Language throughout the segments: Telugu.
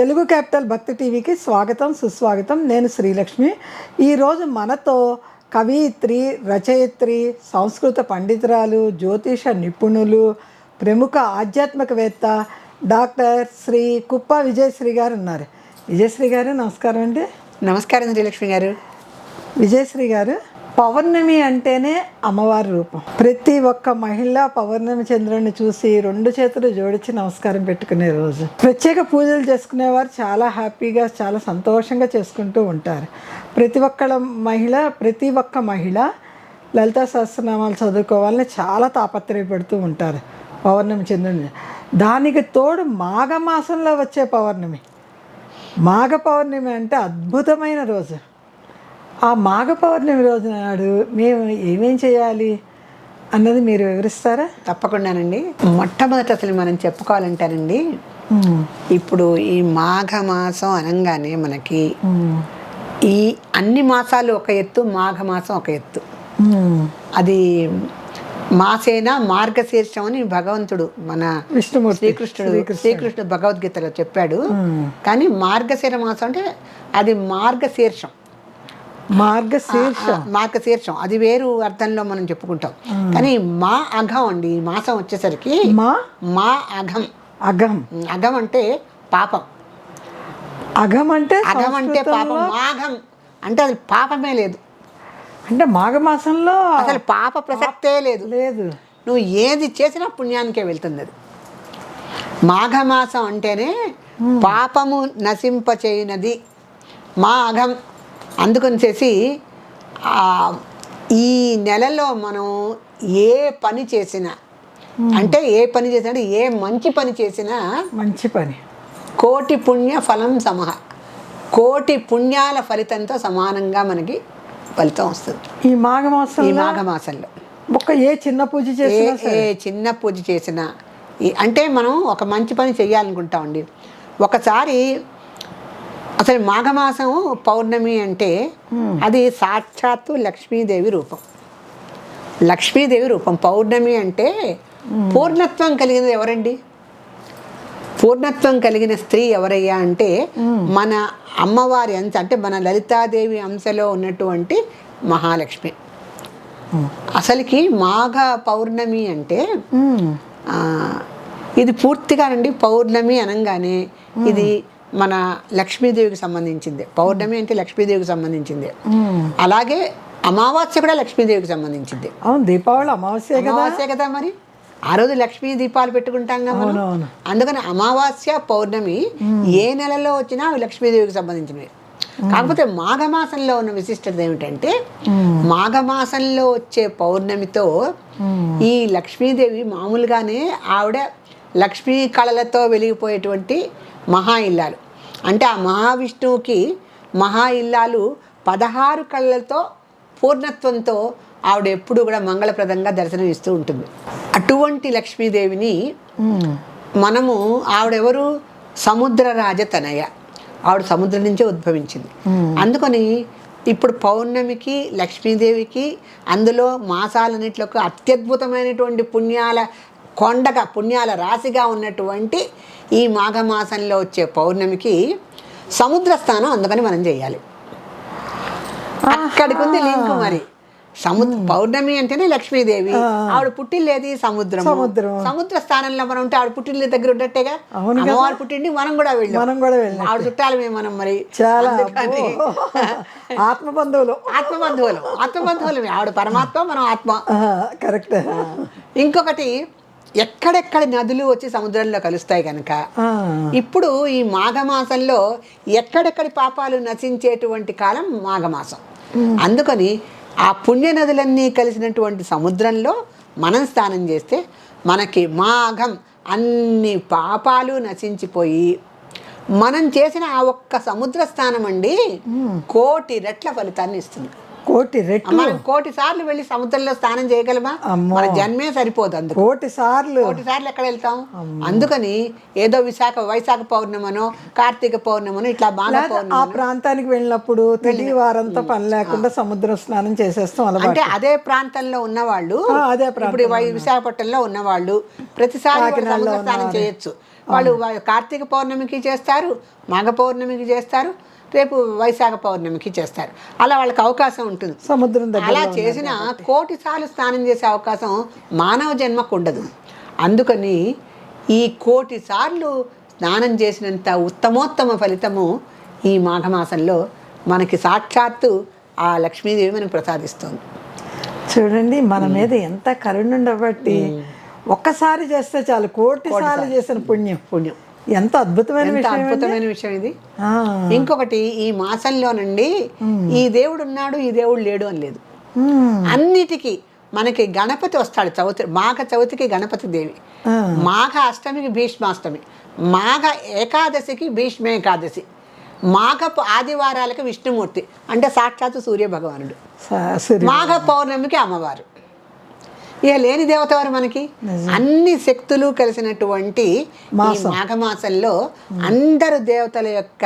తెలుగు క్యాపిటల్ భక్తి టీవీకి స్వాగతం సుస్వాగతం. నేను శ్రీలక్ష్మి. ఈరోజు మనతో కవయిత్రి, రచయిత్రి, సంస్కృత పండితురాలు, జ్యోతిష నిపుణులు, ప్రముఖ ఆధ్యాత్మికవేత్త డాక్టర్ శ్రీ కుప్ప విజయశ్రీ గారు ఉన్నారు. విజయశ్రీ గారు నమస్కారం అండి. నమస్కారం శ్రీలక్ష్మి గారు. విజయశ్రీ గారు, పౌర్ణమి అంటేనే అమ్మవారి రూపం. ప్రతి ఒక్క మహిళ పౌర్ణమి చంద్రుడిని చూసి రెండు చేతులు జోడించి నమస్కారం పెట్టుకునే రోజు. ప్రత్యేక పూజలు చేసుకునేవారు చాలా హ్యాపీగా, చాలా సంతోషంగా చేసుకుంటూ ఉంటారు. ప్రతి ఒక్క మహిళ లలితా సహస్రనామాలు చదువుకోవాలని చాలా తాపత్రయపడుతూ ఉంటారు పౌర్ణమి చంద్రుడిని. దానికి తోడు మాఘమాసంలో వచ్చే పౌర్ణమి. మాఘ పౌర్ణమి అంటే అద్భుతమైన రోజు. ఆ మాఘ పౌర్ణమి రోజు నాడు మేము ఏమేం చేయాలి అన్నది మీరు వివరిస్తారా? తప్పకుండానండి. మొట్టమొదటి అసలు మనం చెప్పుకోవాలంటేనండి, ఇప్పుడు ఈ మాఘమాసం అనగానే మనకి ఈ అన్ని మాసాలు ఒక ఎత్తు, మాఘమాసం ఒక ఎత్తు. అది మాసేన మార్గశీర్షం అని భగవంతుడు మన శ్రీకృష్ణుడు భగవద్గీతలో చెప్పాడు. కానీ మార్గశీర మాసం అంటే అది మార్గశీర్షం. మార్గశీర్షం అది వేరు అర్థంలో మనం చెప్పుకుంటాం. కానీ మా అఘం అండి ఈ మాసం వచ్చేసరికి మా అఘం. అఘం అంటే పాపం. అఘం అంటే పాపం. మాఘం అంటే అది పాపమే లేదు. అంటే మాఘమాసంలో అసలు పాప ప్రసక్తే లేదు. నువ్వు ఏది చేసినా పుణ్యానికే వెళ్తుంది అది. మాఘమాసం అంటేనే పాపము నశింపచేయనది మా అఘం. అందుకని చేసి ఈ నెలలో మనం ఏ పని చేసినా, అంటే ఏ మంచి పని చేసినా, మంచి పని కోటి పుణ్య ఫలం సమహ, కోటి పుణ్యాల ఫలితంతో సమానంగా మనకి ఫలితం వస్తుంది ఈ మాఘమాసంలో. ఏ చిన్న పూజ చేసినా అంటే మనం ఒక మంచి పని చెయ్యాలనుకుంటామండి. ఒకసారి అసలు మాఘమాసం పౌర్ణమి అంటే అది సాక్షాత్తు లక్ష్మీదేవి రూపం. లక్ష్మీదేవి రూపం. పౌర్ణమి అంటే పూర్ణత్వం కలిగినది ఎవరండి? పూర్ణత్వం కలిగిన స్త్రీ ఎవరయ్యా అంటే మన అమ్మవారి అంశ, అంటే మన లలితాదేవి అంశలో ఉన్నటువంటి మహాలక్ష్మి. అసలుకి మాఘ పౌర్ణమి అంటే ఇది పూర్తిగానండి, పౌర్ణమి అనగానే ఇది మన లక్ష్మీదేవికి సంబంధించింది. పౌర్ణమి అంటే లక్ష్మీదేవికి సంబంధించింది. అలాగే అమావాస్య కూడా లక్ష్మీదేవికి సంబంధించింది. అవును, దీపావళి అమావాస్య కదా. మరి ఆ రోజు లక్ష్మీ దీపాలు పెట్టుకుంటాం కదా. అందుకని అమావాస్య పౌర్ణమి ఏ నెలలో వచ్చినా అవి లక్ష్మీదేవికి సంబంధించినవి. కాకపోతే మాఘమాసంలో ఉన్న విశిష్టత ఏమిటంటే మాఘమాసంలో వచ్చే పౌర్ణమితో ఈ లక్ష్మీదేవి మామూలుగానే ఆవిడ లక్ష్మీ కళలతో వెలిగిపోయేటువంటి మహా ఇల్లాలు. అంటే ఆ మహావిష్ణువుకి మహా ఇల్లాలు 16 కళ్ళతో పూర్ణత్వంతో ఆవిడ ఎప్పుడు కూడా మంగళప్రదంగా దర్శనం ఇస్తూ ఉంటుంది. అటువంటి లక్ష్మీదేవిని మనము, ఆవిడెవరు? సముద్ర రాజతనయ. ఆవిడ సముద్రం నుంచే ఉద్భవించింది. అందుకని ఇప్పుడు పౌర్ణమికి, లక్ష్మీదేవికి, అందులో మాసాలన్నింటిలోకి అత్యద్భుతమైనటువంటి పుణ్యాల రాశిగా ఉన్నటువంటి ఈ మాఘమాసంలో వచ్చే పౌర్ణమికి సముద్ర స్నానం అందుకని మనం చేయాలి. అక్కడికి ఉంది లింక్. మరి పౌర్ణమి అంటేనే లక్ష్మీదేవి, ఆవిడ పుట్టిల్లేది సముద్రం. సముద్ర స్థానంలో మనం ఉంటే ఆవిడ పుట్టిల్లి దగ్గర ఉన్నట్టేగా. అమ్మవారు పుట్టిండి మనం కూడా వెళ్ళాం. ఆవిడ చుట్టాలమే మనం. మరి చాలా ఆత్మబంధువులు. ఆవిడ పరమాత్మ, మనం ఆత్మ. కరెక్ట్. ఇంకొకటి, ఎక్కడెక్కడ నదులు వచ్చి సముద్రంలో కలుస్తాయి కనుక ఇప్పుడు ఈ మాఘమాసంలో ఎక్కడెక్కడి పాపాలు నశించేటువంటి కాలం మాఘమాసం. అందుకని ఆ పుణ్య నదులన్నీ కలిసినటువంటి సముద్రంలో మనం స్నానం చేస్తే మనకి మాఘం అన్ని పాపాలు నశించిపోయి మనం చేసిన ఆ ఒక్క సముద్ర స్నానం అండి 1,000,000 రెట్ల ఫలితాన్ని ఇస్తుంది. కోటి రెట్లు మనం 1,000,000 సార్లు వెళ్ళి సముద్రంలో స్నానం చేయగలమా? మన జన్మే సరిపోదు. అందుకు 1,000,000 సార్లు 1,000,000 సార్లు ఎక్కడ వెళ్తాం? అందుకని ఏదో వైశాఖ పౌర్ణమనో కార్తీక పౌర్ణమనో ఇట్లా మాఘ ఆ పౌర్ణమి ప్రాంతానికి వెళ్ళినప్పుడు తిరిగి వారంతా పని లేకుండా సముద్ర స్నానం చేసేస్తాం అలవాటు. అంటే అదే ప్రాంతంలో ఉన్నవాళ్ళు, అదే ఇప్పుడు విశాఖపట్నంలో ఉన్నవాళ్ళు ప్రతిసారి వాళ్ళు సముద్ర స్నానం చేయొచ్చు. వాళ్ళు కార్తీక పౌర్ణమికి చేస్తారు, మాఘ పౌర్ణమికి చేస్తారు, రేపు వైశాఖ పౌర్ణమికి చేస్తారు. అలా వాళ్ళకి అవకాశం ఉంటుంది. సముద్రం దగ్గర అలా చేసిన 1,000,000 సార్లు స్నానం చేసే అవకాశం మానవ జన్మకు ఉండదు. అందుకని ఈ 1,000,000 సార్లు స్నానం చేసినంత ఉత్తమోత్తమ ఫలితము ఈ మాఘమాసంలో మనకి సాక్షాత్తు ఆ లక్ష్మీదేవి మనకు ప్రసాదిస్తుంది. చూడండి మన మీద ఎంత కరుణ ఉండబట్టి ఒక్కసారి చేస్తే చాలు 1,000,000 సార్లు చేసిన పుణ్యం ఎంత అద్భుతమైన విషయం ఇది. ఇంకొకటి, ఈ మాసంలోనండి ఈ దేవుడు ఉన్నాడు, ఈ దేవుడు లేడు అని లేదు. అన్నిటికీ మనకి గణపతి వస్తాడు. మాఘ చవితికి గణపతి దేవి, మాఘ అష్టమికి భీష్మాష్టమి, మాఘ ఏకాదశికి భీష్మ ఏకాదశి, మాఘపు ఆదివారాలకి విష్ణుమూర్తి అంటే సాక్షాత్తు సూర్య భగవానుడు, మాఘ పౌర్ణమికి అమ్మవారు. ఇక లేని దేవత వారు మనకి అన్ని శక్తులు కలిసినటువంటి ఈ మాఘమాసంలో అందరు దేవతల యొక్క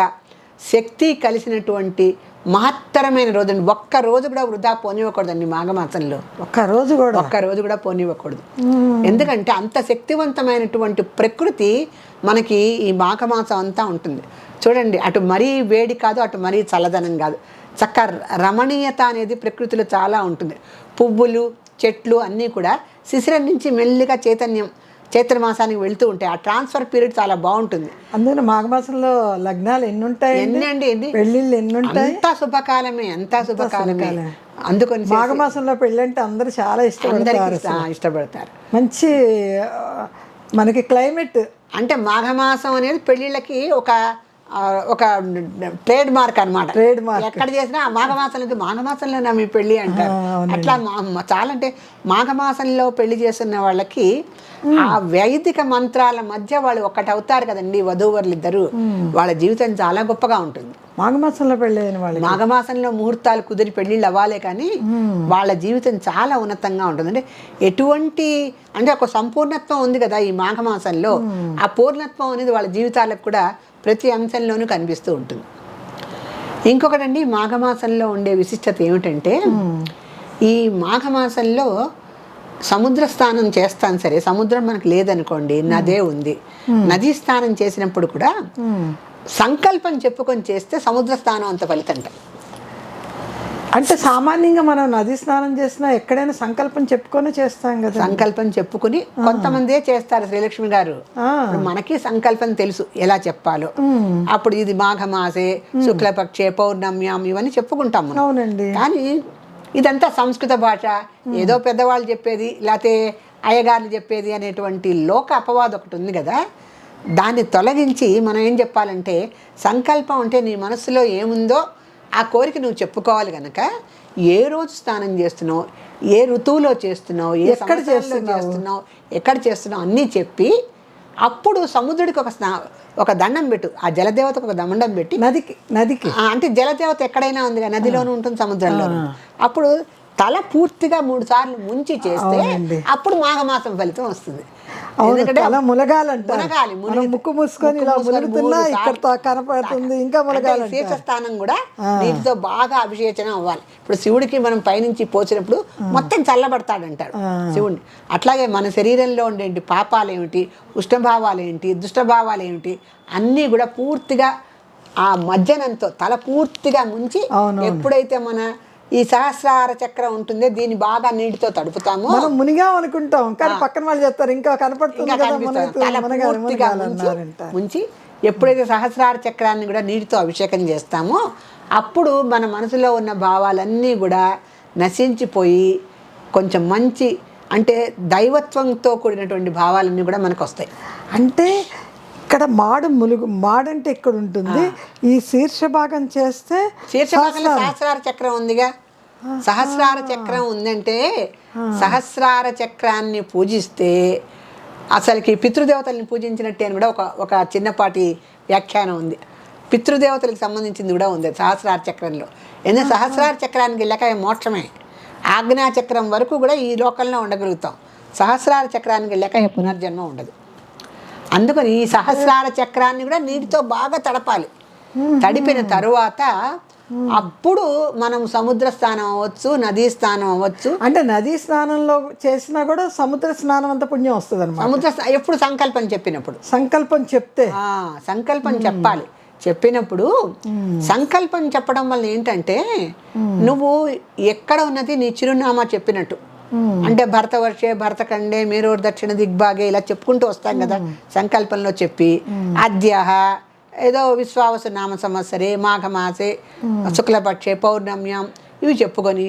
శక్తి కలిసినటువంటి మహత్తరమైన రోజు అండి. ఒక్క రోజు కూడా వృధా పోనివ్వకూడదండి మాఘమాసంలో. ఒక్క రోజు కూడా పోనివ్వకూడదు. ఎందుకంటే అంత శక్తివంతమైనటువంటి ప్రకృతి మనకి ఈ మాఘమాసం అంతా ఉంటుంది. చూడండి, అటు మరీ వేడి కాదు, అటు మరీ చల్లదనం కాదు, చక్క రమణీయత అనేది ప్రకృతిలో చాలా ఉంటుంది. పువ్వులు చెట్లు అన్నీ కూడా శిశిరం నుంచి మెల్లిగా చైత్ర మాసానికి వెళ్తూ ఉంటాయి. ఆ ట్రాన్స్ఫర్ పీరియడ్ చాలా బాగుంటుంది. అందుకని మాఘమాసంలో లగ్నాలు ఎన్ని ఉంటాయి, పెళ్ళిళ్ళు ఎన్ని ఉంటాయి, అంతా శుభకాలమే. అందుకని మాఘమాసంలో పెళ్ళంటే అందరూ చాలా ఇష్టపడతారు. మంచి మనకి క్లైమేట్ అంటే మాఘమాసం అనేది పెళ్ళిళ్ళకి ఒక ట్రేడ్ మార్క్ అనమాట. ఎక్కడ చేసినా మాఘమాసంలో మీ పెళ్ళి అంటారు. అట్లా చాలా అంటే మాఘమాసంలో పెళ్లి చేస్తున్న వాళ్ళకి ఆ వైదిక మంత్రాల మధ్య వాళ్ళు ఒకటి అవుతారు కదండి, వధూవరులు ఇద్దరు. వాళ్ళ జీవితం చాలా గొప్పగా ఉంటుంది. మాఘమాసంలో పెళ్ళి అయిన వాళ్ళు మాఘమాసంలో ముహూర్తాలు కుదిరి పెళ్ళిళ్ళు అవ్వాలే కానీ వాళ్ళ జీవితం చాలా ఉన్నతంగా ఉంటుంది. అంటే ఎటువంటి అంటే ఒక సంపూర్ణత్వం ఉంది కదా ఈ మాఘమాసంలో. ఆ పూర్ణత్వం అనేది వాళ్ళ జీవితాలకు కూడా ప్రతి అంశంలోనూ కనిపిస్తూ ఉంటుంది. ఇంకొకటండి, మాఘమాసంలో ఉండే విశిష్టత ఏమిటంటే, ఈ మాఘమాసంలో సముద్ర స్నానం చేస్తాను సరే, సముద్రం మనకు లేదనుకోండి, నదే ఉంది, నదీ స్నానం చేసినప్పుడు కూడా సంకల్పం చెప్పుకొని చేస్తే సముద్ర స్నానం అంత ఫలితంట. అంటే సామాన్యంగా మనం నది స్నానం చేసినా ఎక్కడైనా సంకల్పం చెప్పుకొని చేస్తాం కదా. సంకల్పం చెప్పుకుని కొంతమందే చేస్తారు శ్రీలక్ష్మి గారు. మనకి సంకల్పం తెలుసు ఎలా చెప్పాలో. అప్పుడు ఇది మాఘమాసే శుక్లపక్షే పౌర్ణమ్యాం ఇవన్నీ చెప్పుకుంటాం మనం. అవునండి. కానీ ఇదంతా సంస్కృత భాష, ఏదో పెద్దవాళ్ళు చెప్పేది లేకపోతే అయ్యగారులు చెప్పేది అనేటువంటి లోక అపవాదం ఒకటి ఉంది కదా. దాన్ని తొలగించి మనం ఏం చెప్పాలంటే, సంకల్పం అంటే నీ మనసులో ఏముందో ఆ కోరిక నువ్వు చెప్పుకోవాలి కనుక, ఏ రోజు స్నానం చేస్తున్నావు, ఏ ఋతువులో చేస్తున్నావు, ఏ సంవత్సరంలో చేస్తున్నావు, ఎక్కడ చేస్తున్నావు అన్నీ చెప్పి అప్పుడు సముద్రుడికి ఒక దండం పెట్టు. ఆ జలదేవతకు ఒక దండం పెట్టి నదికి అంటే జలదేవత ఎక్కడైనా ఉంది కదా, నదిలోనూ ఉంటుంది సముద్రంలోనూ. అప్పుడు తల పూర్తిగా 3 సార్లు ముంచి చేస్తే అప్పుడు మాఘమాసం ఫలితం వస్తుంది. ముక్కు మూసుకొని కనపడుతుంది. ఇంకా శీర్షస్థానం కూడా నీటితో బాగా అభిషేచనం అవ్వాలి. ఇప్పుడు శివుడికి మనం పైనుంచి పోసినప్పుడు మొత్తం చల్లబడతాడంటాడు శివుడిని. అట్లాగే మన శరీరంలో ఉండే పాపాలు ఏమిటి, ఉష్ణభావాలు ఏంటి, దుష్టభావాలు ఏమిటి అన్నీ కూడా పూర్తిగా ఆ మజ్జనంతో తల పూర్తిగా ముంచి, ఎప్పుడైతే మన ఈ సహస్రార చక్రం ఉంటుందే దీన్ని బాగా నీటితో తడుపుతాము. మనం మునిగా అనుకుంటాం కానీ పక్కన వాళ్ళు చెప్తారు ఇంకా కనపడుతుంది. ముంచి ఎప్పుడైతే సహస్రార చక్రాన్ని కూడా నీటితో అభిషేకం చేస్తామో అప్పుడు మన మనసులో ఉన్న భావాలన్నీ కూడా నశించిపోయి కొంచెం మంచి అంటే దైవత్వంతో కూడినటువంటి భావాలన్నీ కూడా మనకు వస్తాయి. అంటే ఇక్కడ మాడంటే ఇక్కడ ఉంటుంది. ఈ శీర్ష భాగం చేస్తే శీర్షభాగంలో సహస్రార చక్రం ఉందిగా. సహస్రార చక్రం ఉందంటే సహస్రార చక్రాన్ని పూజిస్తే అసలుకి పితృదేవతల్ని పూజించినట్టే అని కూడా ఒక చిన్నపాటి వ్యాఖ్యానం ఉంది. పితృదేవతలకు సంబంధించింది కూడా ఉంది సహస్రార చక్రంలో. ఎందుకంటే సహస్రార చక్రానికి వెళ్ళాక మోక్షమే. ఆజ్ఞా చక్రం వరకు కూడా ఈ లోకంలో ఉండగలుగుతాం. సహస్రార చక్రానికి వెళ్ళాక పునర్జన్మ ఉండదు. అందుకని ఈ సహస్రార చక్రాన్ని కూడా నీటితో బాగా తడపాలి. తడిపిన తరువాత అప్పుడు మనం సముద్ర స్నానం అవ్వచ్చు, నదీ స్నానం అవ్వచ్చు. అంటే నదీ స్నానంలో చేసినా కూడా సముద్ర స్నానం అంత పుణ్యం వస్తుంది అనమాట. సముద్ర ఎప్పుడు సంకల్పం చెప్పినప్పుడు, సంకల్పం చెప్తే సంకల్పం చెప్పాలి. చెప్పినప్పుడు సంకల్పం చెప్పడం వల్ల ఏంటంటే నువ్వు ఎక్కడ ఉన్నది నీ చిరునామా చెప్పినట్టు. అంటే భరతవర్షే భరతఖండే మేరోర్ దక్షిణ దిగ్భాగే ఇలా చెప్పుకుంటూ వస్తాం కదా సంకల్పంలో చెప్పి. అద్యహ ఏదో విశ్వావసు నామ సంవత్సరే మాఘమాసే శుక్లపక్షే పౌర్ణమ్యం ఇవి చెప్పుకొని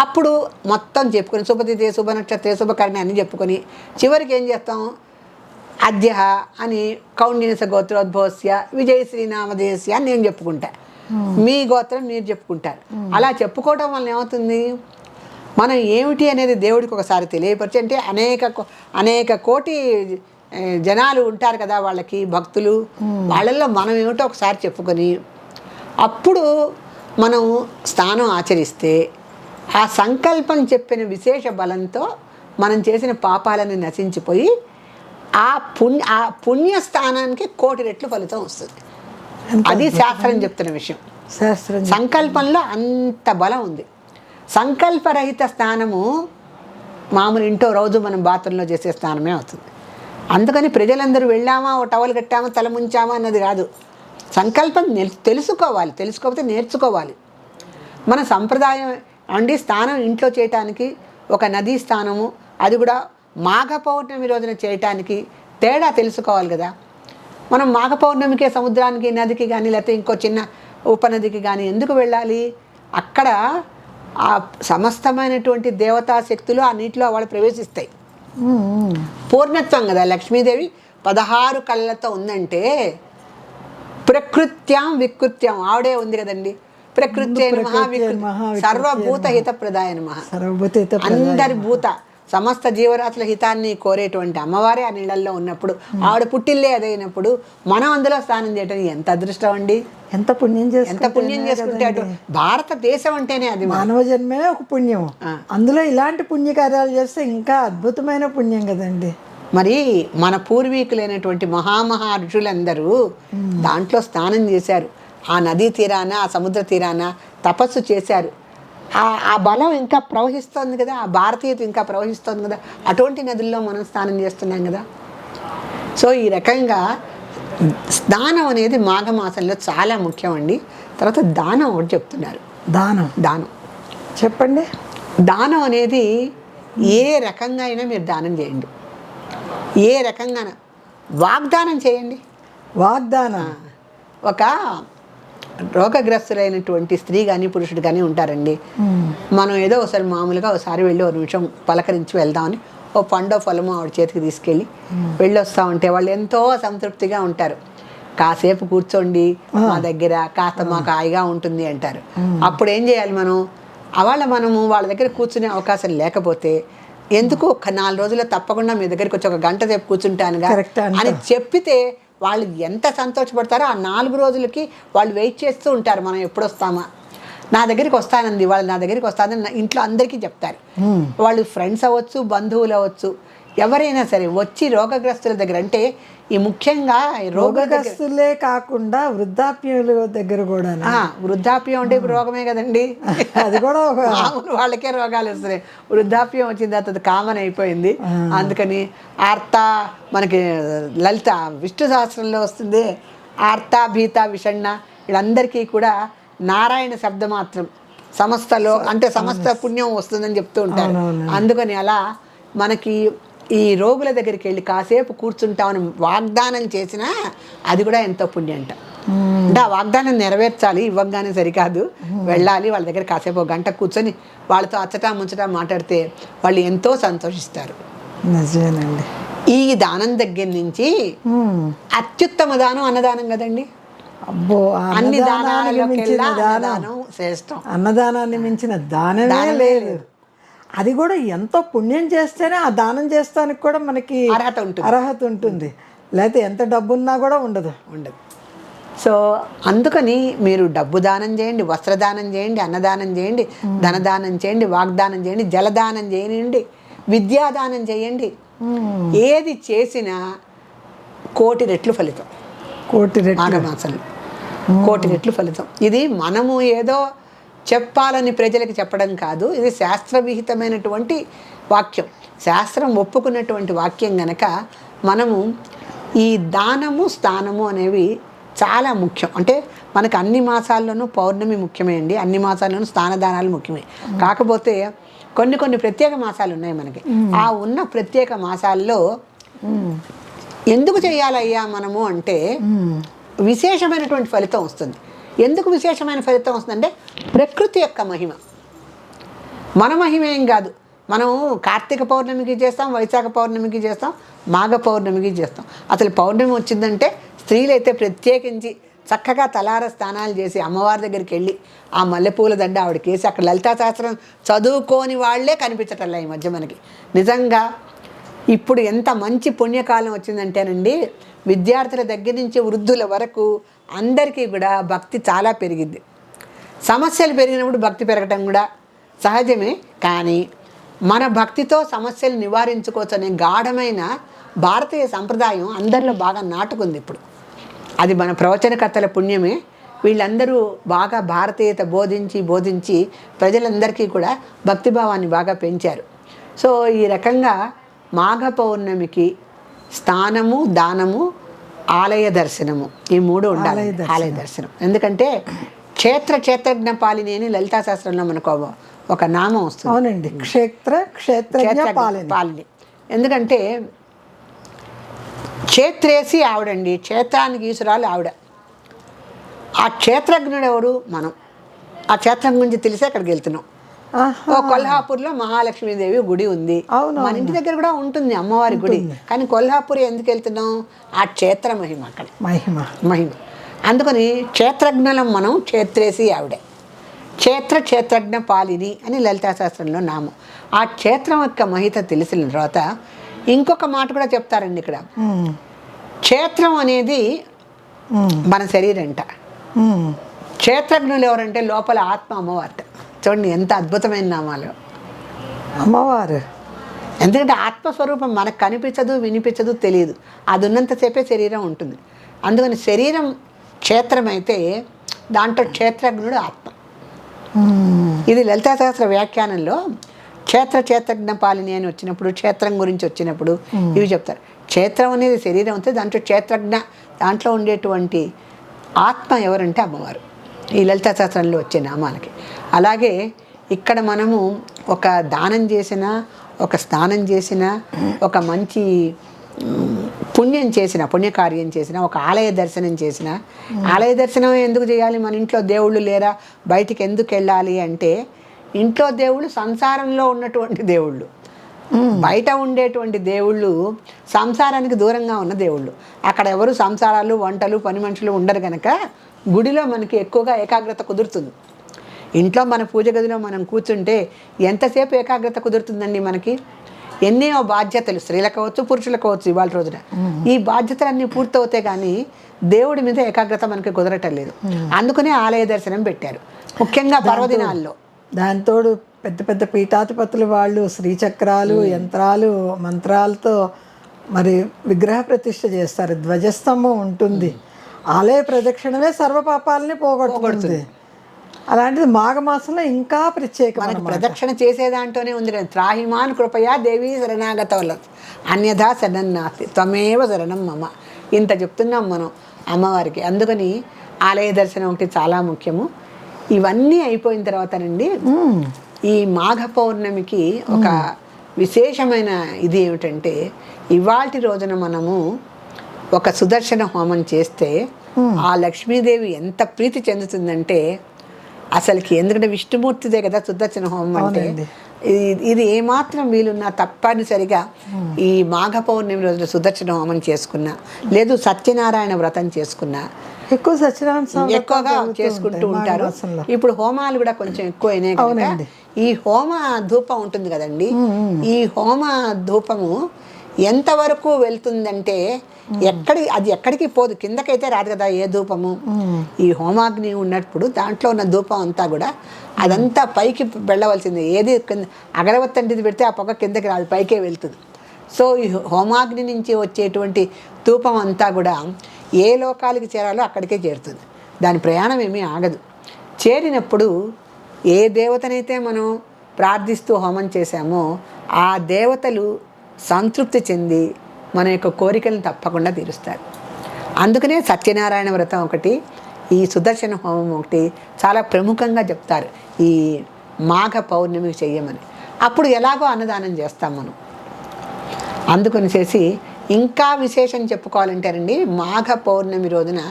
అప్పుడు మొత్తం చెప్పుకొని శుభతిథి శుభనక్షత్రే శుభకర్ణి అని చెప్పుకొని చివరికి ఏం చేస్తాం, అద్య అని కౌండిన్యస గోత్రోద్భవస్య విజయశ్రీనామధేయస్య అని నేను చెప్పుకుంటా, మీ గోత్రం మీరు చెప్పుకుంటారు. అలా చెప్పుకోవడం వల్ల ఏమవుతుంది, మనం ఏమిటి అనేది దేవుడికి ఒకసారి తెలియపరిచి, అంటే అనేక కోటి జనాలు ఉంటారు కదా వాళ్ళకి భక్తులు, వాళ్ళల్లో మనం ఏమిటో ఒకసారి చెప్పుకొని అప్పుడు మనం స్నానం ఆచరిస్తే ఆ సంకల్పం చెప్పిన విశేష బలంతో మనం చేసిన పాపాలని నశించిపోయి ఆ పుణ్యస్థానానికి 1,000,000 రెట్లు ఫలితం వస్తుంది. అది శాస్త్రం చెప్తున్న విషయం. సంకల్పంలో అంత బలం ఉంది. సంకల్పరహిత స్నానము మామూలు ఇంట్లో రోజు మనం బాత్రూంలో చేసే స్నానమే అవుతుంది. అందుకని ప్రజలందరూ వెళ్ళామా ఓ టవల్ కట్టామా తల ముంచామా అన్నది కాదు. సంకల్పం తెలుసుకోవాలి, తెలుసుకోకపోతే నేర్చుకోవాలి. మన సంప్రదాయం అండి స్నానం ఇంట్లో చేయటానికి ఒక నదీ స్నానము, అది కూడా మాఘ పౌర్ణమి రోజున చేయటానికి తేడా తెలుసుకోవాలి కదా. మనం మాఘ పౌర్ణమికే సముద్రానికి నదికి కానీ లేకపోతే ఇంకో చిన్న ఉపనదికి కానీ ఎందుకు వెళ్ళాలి? అక్కడ ఆ సమస్తమైనటువంటి దేవతా శక్తులు ఆ నీటిలో వాళ్ళు ప్రవేశిస్తాయి. పూర్ణత్వం కదా. లక్ష్మీదేవి 16 కళ్ళతో ఉందంటే ప్రకృత్యాం వికృత్యం ఆవిడే ఉంది కదండి. ప్రకృతి సర్వభూత హిత ప్రదాయ నమః. అందరి భూత సమస్త జీవరాశుల హితాన్ని కోరేటువంటి అమ్మవారే ఆ నీళ్ళల్లో ఉన్నప్పుడు, ఆవిడ పుట్టిల్లే అదైనప్పుడు మనం అందులో స్నానం చేయటం ఎంత అదృష్టం అండి. ఎంత పుణ్యం చేసుకుంటే అటు భారతదేశం అంటేనే అది మానవ జన్మే ఒక పుణ్యం. అందులో ఇలాంటి పుణ్యకార్యాలు చేస్తే ఇంకా అద్భుతమైన పుణ్యం కదండి. మరి మన పూర్వీకులైనటువంటి మహామహా ఋషులందరూ దాంట్లో స్నానం చేశారు. ఆ నదీ తీరాన ఆ సముద్ర తీరాన తపస్సు చేశారు. ఆ బలం ఇంకా ప్రవహిస్తోంది కదా, ఆ భారతీయత ఇంకా ప్రవహిస్తోంది కదా. అటువంటి నదుల్లో మనం స్నానం చేస్తున్నాం కదా. సో ఈ రకంగా స్నానం అనేది మాఘమాసంలో చాలా ముఖ్యం అండి. తర్వాత దానం ఒకటి చెప్తున్నారు. దానం చెప్పండి. దానం అనేది ఏ రకంగా అయినా మీరు దానం చేయండి. ఏ రకంగా వాగ్దానం చేయండి. వాగ్దానం ఒక రోగగ్రస్తులైనటువంటి స్త్రీ కానీ పురుషుడు కానీ ఉంటారండి. మనం ఏదో ఒకసారి మామూలుగా ఒకసారి వెళ్ళి ఒక నిమిషం పలకరించి వెళ్దామని ఓ పండో ఫలమో ఆవిడ చేతికి తీసుకెళ్ళి వెళ్ళొస్తా ఉంటే వాళ్ళు ఎంతో సంతృప్తిగా ఉంటారు. కాసేపు కూర్చోండి మా దగ్గర, కాస్త మాకు హాయిగా ఉంటుంది అంటారు. అప్పుడు ఏం చేయాలి మనం? మనము వాళ్ళ దగ్గర కూర్చునే అవకాశం లేకపోతే ఎందుకు ఒక 4 రోజుల్లో తప్పకుండా మీ దగ్గరికి వచ్చి 1 గంట సేపు కూర్చుంటానుగా అని చెప్పితే వాళ్ళు ఎంత సంతోషపడతారో. ఆ 4 రోజులకి వాళ్ళు వెయిట్ చేస్తూ ఉంటారు, మనం ఎప్పుడు వస్తామా, నా దగ్గరికి వస్తానంది, వాళ్ళు నా దగ్గరికి వస్తానని ఇంట్లో అందరికీ చెప్తారు. వాళ్ళు ఫ్రెండ్స్ అవ్వచ్చు, బంధువులు అవ్వచ్చు, ఎవరైనా సరే వచ్చి రోగగ్రస్తుల దగ్గర, అంటే ఈ ముఖ్యంగా రోగగ్రస్తులే కాకుండా వృద్ధాప్యుల దగ్గర కూడా. వృద్ధాప్యం అంటే ఇప్పుడు రోగమే కదండి, అది కూడా మామూలు వాళ్ళకే రోగాలు వస్తున్నాయి. వృద్ధాప్యం వచ్చిన తర్వాత కామన్ అయిపోయింది. అందుకని ఆర్త మనకి లలిత విష్ణు సహస్రంలో వస్తుంది. ఆర్త భీత విషణ్ణ వీళ్ళందరికీ కూడా నారాయణ శబ్దం మాత్రం సమస్తలో అంటే సమస్త పుణ్యం వస్తుందని చెప్తూ ఉంటారు. అందుకని అలా మనకి ఈ రోగుల దగ్గరికి వెళ్ళి కాసేపు కూర్చుంటామని వాగ్దానం చేసినా అది కూడా ఎంతో పుణ్యం అంట. అంటే ఆ వాగ్దానం నెరవేర్చాలి, ఇవ్వగానే సరికాదు, వెళ్ళాలి వాళ్ళ దగ్గర కాసేపు 1 గంట కూర్చొని వాళ్ళతో అచ్చటా ముచ్చటా మాట్లాడితే వాళ్ళు ఎంతో సంతోషిస్తారు. నిజమేనండి. ఈ దానం దగ్గర నుంచి అత్యుత్తమ దానం అన్నదానం కదండి. అబ్బో, అన్ని దానం శ్రేష్టం. అన్నదానాన్ని మించిన దానమే లేదు. అది కూడా ఎంతో పుణ్యం చేస్తేనే ఆ దానం చేస్తానికి కూడా మనకి అర్హత ఉంటుంది. లేకపోతే ఎంత డబ్బున్నా కూడా ఉండదు. సో అందుకని మీరు డబ్బు దానం చేయండి, వస్త్రదానం చేయండి, అన్నదానం చేయండి, ధనదానం చేయండి, వాగ్దానం చేయండి, జలదానం చేయండి, విద్యాదానం చేయండి. ఏది చేసినా 1,000,000 రెట్లు ఫలితం. 1,000,000 రెట్లు. మాఘమాసంలో 1,000,000 రెట్లు ఫలితం. ఇది మనము ఏదో చెప్పాలని ప్రజలకు చెప్పడం కాదు, ఇది శాస్త్రవిహితమైనటువంటి వాక్యం, శాస్త్రం ఒప్పుకున్నటువంటి వాక్యం గనక మనము ఈ దానము స్థానము అనేవి చాలా ముఖ్యం. అంటే మనకు అన్ని మాసాల్లోనూ పౌర్ణమి ముఖ్యమే అండి, అన్ని మాసాల్లోనూ స్థానదానాలు ముఖ్యమే. కాకపోతే కొన్ని ప్రత్యేక మాసాలు ఉన్నాయి మనకి. ఆ ఉన్న ప్రత్యేక మాసాల్లో ఎందుకు చేయాలయ్యా మనము అంటే విశేషమైనటువంటి ఫలితం వస్తుంది. ఎందుకు విశేషమైన ఫలితం వస్తుందంటే ప్రకృతి యొక్క మహిమ, మన మహిమ ఏం కాదు. మనం కార్తీక పౌర్ణమికి చేస్తాం, వైశాఖ పౌర్ణమికి చేస్తాం, మాఘ పౌర్ణమికి చేస్తాం. అసలు పౌర్ణమి వచ్చిందంటే స్త్రీలైతే ప్రత్యేకించి చక్కగా తలార స్నానాలు చేసి అమ్మవారి దగ్గరికి వెళ్ళి ఆ మల్లెపూల దండ ఆవిడకి వేసి అక్కడ లలితా శాస్త్రం చదువుకోని వాళ్ళే కనిపించటల్లా ఈ మధ్య మనకి. నిజంగా ఇప్పుడు ఎంత మంచి పుణ్యకాలం వచ్చిందంటేనండి, విద్యార్థుల దగ్గర నుంచి వృద్ధుల వరకు అందరికీ కూడా భక్తి చాలా పెరిగింది. సమస్యలు పెరిగినప్పుడు భక్తి పెరగటం కూడా సహజమే. కానీ మన భక్తితో సమస్యలు నివారించుకోవచ్చు అనే గాఢమైన భారతీయ సంప్రదాయం అందరిలో బాగా నాటుకుంది ఇప్పుడు. అది మన ప్రవచనకర్తల పుణ్యమే. వీళ్ళందరూ బాగా భారతీయత బోధించి ప్రజలందరికీ కూడా భక్తిభావాన్ని బాగా పెంచారు. సో ఈ రకంగా మాఘ పౌర్ణమికి స్థానము, దానము, ఆలయ దర్శనము, ఈ 3 ఉండాలి. ఆలయ దర్శనం ఎందుకంటే క్షేత్రజ్ఞ పాలిని అని లలితా శాస్త్రంలో మనకు ఒక నామం వస్తుంది. అవునండి, క్షేత్రజ్ఞ పాలిని. ఎందుకంటే క్షేత్రేసి ఆవిడండి, క్షేత్రానికి ఈశ్వరాలు ఆవిడ. ఆ క్షేత్రజ్ఞుడు ఎవరు? మనం. ఆ క్షేత్రం గురించి తెలిసి అక్కడికి వెళ్తున్నాం. కొల్హాపూర్లో మహాలక్ష్మీదేవి గుడి ఉంది, మన ఇంటి దగ్గర కూడా ఉంటుంది అమ్మవారి గుడి. కానీ కొల్హాపూర్ ఎందుకు వెళ్తున్నాం? ఆ క్షేత్ర మహిమ, అక్కడ మహిమ. అందుకని క్షేత్రజ్ఞులం మనం, క్షేత్రేసి ఆవిడే. క్షేత్రజ్ఞ పాలిని అని లలితా శాస్త్రంలో నామం. ఆ క్షేత్రం యొక్క మహిత తెలిసిన తర్వాత ఇంకొక మాట కూడా చెప్తారండి ఇక్కడ. క్షేత్రం అనేది మన శరీరంట. క్షేత్రజ్ఞులు ఎవరంటే లోపల ఆత్మ అమ్మవారట. చూడండి ఎంత అద్భుతమైన నామాలు అమ్మవారు. ఎందుకంటే ఆత్మస్వరూపం మనకు కనిపించదు, వినిపించదు, తెలియదు. అది ఉన్నంతసేపే శరీరం ఉంటుంది. అందుకని శరీరం క్షేత్రం అయితే దాంట్లో క్షేత్రజ్ఞుడు ఆత్మ. ఇది లలితా శాస్త్ర వ్యాఖ్యానంలో క్షేత్రజ్ఞ పాలిని అని వచ్చినప్పుడు, క్షేత్రం గురించి వచ్చినప్పుడు ఇవి చెప్తారు. క్షేత్రం అనేది శరీరం అయితే దాంట్లో క్షేత్రజ్ఞ, దాంట్లో ఉండేటువంటి ఆత్మ ఎవరంటే అమ్మవారు, ఈ లలితా శాస్త్రంలో వచ్చే నామాలకి. అలాగే ఇక్కడ మనము ఒక దానం చేసిన, ఒక స్నానం చేసిన, ఒక మంచి పుణ్యం చేసిన, పుణ్యకార్యం చేసిన, ఒక ఆలయ దర్శనం చేసిన. ఆలయ దర్శనం ఎందుకు చేయాలి? మన ఇంట్లో దేవుళ్ళు లేరా, బయటికి ఎందుకు వెళ్ళాలి అంటే, ఇంట్లో దేవుళ్ళు సంసారంలో ఉన్నటువంటి దేవుళ్ళు, బయట ఉండేటువంటి దేవుళ్ళు సంసారానికి దూరంగా ఉన్న దేవుళ్ళు. అక్కడ ఎవరు సంసారాలు, వంటలు, పని మనుషులు ఉండరు కనుక గుడిలో మనకి ఎక్కువగా ఏకాగ్రత కుదురుతుంది. ఇంట్లో మన పూజ గదిలో మనం కూర్చుంటే ఎంతసేపు ఏకాగ్రత కుదురుతుందండి మనకి? ఎన్నో బాధ్యతలు, స్త్రీలకు కావచ్చు, పురుషులకు కావచ్చు, ఇవాళ రోజున ఈ బాధ్యతలన్నీ పూర్తవుతే కానీ దేవుడి మీద ఏకాగ్రత మనకి కుదరటం లేదు. అందుకనే ఆలయ దర్శనం పెట్టారు, ముఖ్యంగా పర్వదినాల్లో. దాంతోడు పెద్ద పెద్ద పీఠాధిపతులు వాళ్ళు శ్రీచక్రాలు, యంత్రాలు, మంత్రాలతో మరి విగ్రహ ప్రతిష్ఠ చేస్తారు. ధ్వజస్తంభం ఉంటుంది. ఆలయ ప్రదక్షిణమే సర్వపాపాలని పోగొట్టుకుంటుంది. అలాంటిది మాఘమాసంలో ఇంకా ప్రత్యేకమైన ప్రదక్షిణ చేసేదాంట్లోనే ఉంది. త్రాహిమాన్ కృపయా దేవి శరణాగత వల్ల అన్యథా శరణన్నాస్తి త్వమేవ శరణం మమ. ఇంత చెప్తున్నాం మనం అమ్మవారికి. అందుకని ఆలయ దర్శనం ఒకటి చాలా ముఖ్యము. ఇవన్నీ అయిపోయిన తర్వాతనండి ఈ మాఘ పౌర్ణమికి ఒక విశేషమైన ఇది ఏమిటంటే, ఇవాల్టి రోజున మనము ఒక సుదర్శన హోమం చేస్తే ఆ లక్ష్మీదేవి ఎంత ప్రీతి చెందుతుందంటే అసలుకి. ఎందుకంటే విష్ణుమూర్తిదే కదా సుదర్శన హోమం అంటే. ఇది ఏమాత్రం వీలున్నా తప్పనిసరిగా ఈ మాఘ పౌర్ణమి రోజున సుదర్శన హోమం చేసుకున్నా, లేదు సత్యనారాయణ వ్రతం చేసుకున్నా, ఎక్కువగా చేసుకుంటూ ఉంటారు. ఇప్పుడు హోమాలు కూడా కొంచెం ఎక్కువ అయినాయి కనుక ఈ హోమ ధూపం ఉంటుంది కదండి, ఈ హోమ ధూపము ఎంతవరకు వెళ్తుందంటే అది ఎక్కడికి పోదు, కిందకైతే రాదు కదా ఏ ధూపము. ఈ హోమాగ్ని ఉన్నప్పుడు దాంట్లో ఉన్న ధూపం అంతా కూడా అదంతా పైకి వెళ్ళవలసింది. ఏది కింద అగరవత్తి అంటిది పెడితే ఆ పొగ కిందకి రాదు, పైకే వెళ్తుంది. సో ఈ హోమాగ్ని నుంచి వచ్చేటువంటి ధూపం అంతా కూడా ఏ లోకాలకి చేరాలో అక్కడికే చేరుతుంది. దాని ప్రయాణం ఏమీ ఆగదు. చేరినప్పుడు ఏ దేవతనైతే మనం ప్రార్థిస్తూ హోమం చేశామో ఆ దేవతలు సంతృప్తి చెంది మన యొక్క కోరికలను తప్పకుండా తీరుస్తారు. అందుకనే సత్యనారాయణ వ్రతం ఒకటి, ఈ సుదర్శన హోమం ఒకటి చాలా ప్రముఖంగా చెప్తారు ఈ మాఘ పౌర్ణమికి చెయ్యమని. అప్పుడు ఎలాగో అన్నదానం చేస్తాం మనం. అందుకని చేసి ఇంకా విశేషం చెప్పుకోవాలంటేనండి, మాఘ పౌర్ణమి రోజున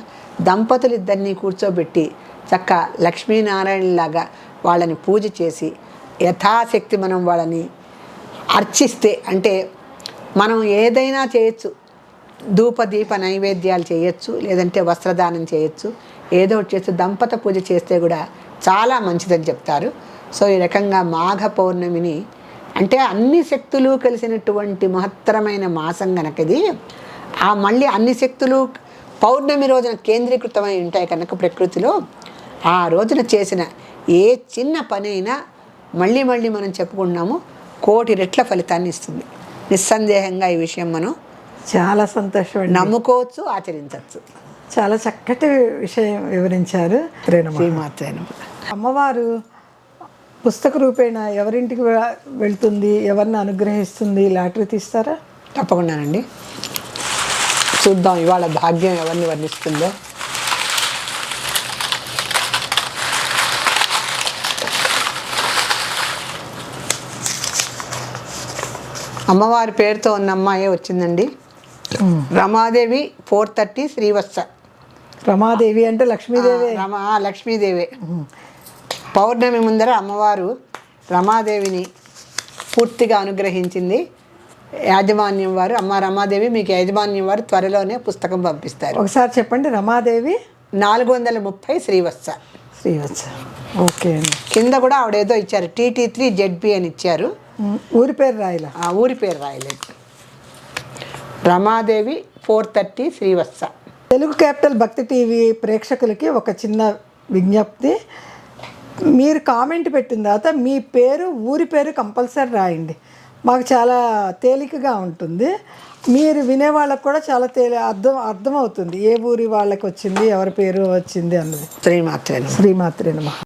దంపతులు ఇద్దరిని కూర్చోబెట్టి చక్క లక్ష్మీనారాయణలాగా వాళ్ళని పూజ చేసి యథాశక్తి మనం వాళ్ళని అర్చిస్తే, అంటే మనం ఏదైనా చేయొచ్చు, ధూపదీప నైవేద్యాలు చేయొచ్చు, లేదంటే వస్త్రదానం చేయొచ్చు, ఏదో ఒకటి చేస్తూ దంపత పూజ చేస్తే కూడా చాలా మంచిదని చెప్తారు. సో ఈ రకంగా మాఘ పౌర్ణమిని అంటే అన్ని శక్తులు కలిసినటువంటి మహత్తరమైన మాసం కనుకది. మళ్ళీ అన్ని శక్తులు పౌర్ణమి రోజున కేంద్రీకృతమై ఉంటాయి కనుక ప్రకృతిలో, ఆ రోజున చేసిన ఏ చిన్న పని అయినా మళ్ళీ మళ్ళీ మనం చెప్పుకుంటున్నాము 1,000,000 రెట్ల ఫలితాన్ని ఇస్తుంది. నిస్సందేహంగా ఈ విషయం మనం చాలా సంతోషం, నమ్ముకోవచ్చు, ఆచరించవచ్చు. చాలా చక్కటి విషయం వివరించారు. శ్రీమాత్రే నమః. అమ్మవారు పుస్తక రూపేణ ఎవరింటికి వెళ్తుంది, ఎవరిని అనుగ్రహిస్తుంది, లాటరీ తీస్తారా? తప్పకుండానండి. చూద్దాం ఇవాళ భాగ్యం ఎవరిని వర్ణిస్తుందో. అమ్మవారి పేరుతో ఉన్న అమ్మాయే వచ్చిందండి. రమాదేవి 430 శ్రీవత్స. రమాదేవి అంటే లక్ష్మీదేవి. లక్ష్మీదేవి. పౌర్ణమి ముందర అమ్మవారు రమాదేవిని పూర్తిగా అనుగ్రహించింది. యాజమాన్యం వారు, అమ్మ రమాదేవి మీకు యాజమాన్యం వారు త్వరలోనే పుస్తకం పంపిస్తారు. ఒకసారి చెప్పండి. రమాదేవి 430 శ్రీవత్స. శ్రీవత్స, ఓకే అండి. కింద కూడా ఆవిడేదో ఇచ్చారు, TT3 ZB అని ఇచ్చారు. ఊరి పేరు రాయలా? ఊరి పేరు రాయలేదు. రమాదేవి 430 శ్రీవత్స. తెలుగు క్యాపిటల్ భక్తి టీవీ ప్రేక్షకులకి ఒక చిన్న విజ్ఞప్తి. మీరు కామెంట్ పెట్టిన తర్వాత మీ పేరు, ఊరి పేరు కంపల్సరీ రాయండి. మాకు చాలా తేలికగా ఉంటుంది. మీరు వినేవాళ్ళకు కూడా చాలా అర్థమవుతుంది ఏ ఊరి వాళ్ళకి వచ్చింది, ఎవరి పేరు వచ్చింది అన్నది. శ్రీమాత్రే నమః. శ్రీమాత్రే నమః.